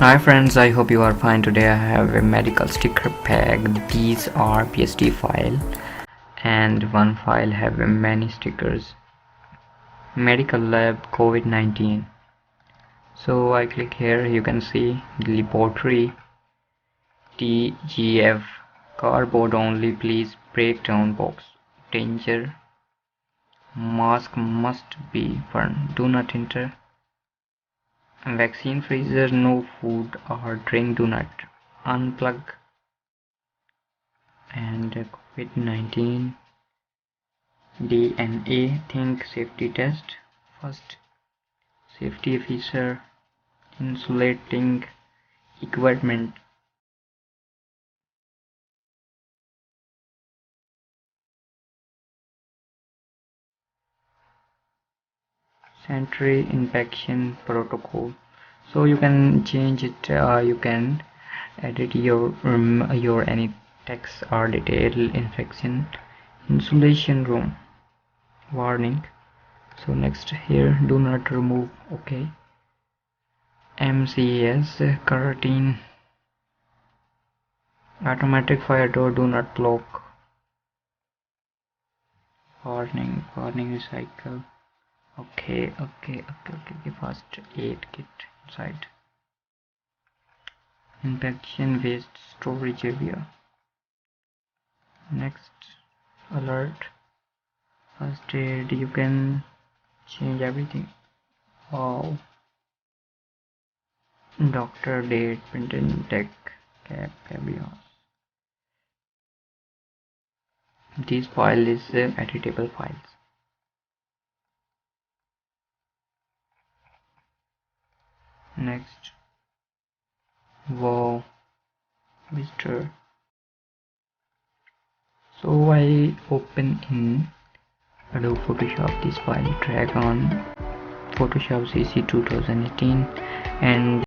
Hi friends, I hope you are fine. Today I have a medical sticker pack. These are PSD file and one file have many stickers. Medical lab COVID-19. So I click here, you can see laboratory TGF cardboard only, please break down box. Danger, mask must be worn, do not enter. Vaccine freezer, no food or drink, do not unplug. And COVID-19 DNA think safety test. First, safety officer, insulating equipment. Sanitary infection protocol. So you can change it, you can edit your any text or detail. Infection insulation room warning. So next here, do not remove. Okay. MCS carotene, automatic fire door, do not lock. Warning recycle. Okay. First aid kit inside. Infection waste storage area. Next, alert. First aid, you can change everything. Wow. Doctor date, printing tech, cap, caveats. This file is editable files. Next, wow, Mr. So I open in Adobe Photoshop this file, drag on Photoshop CC 2018 and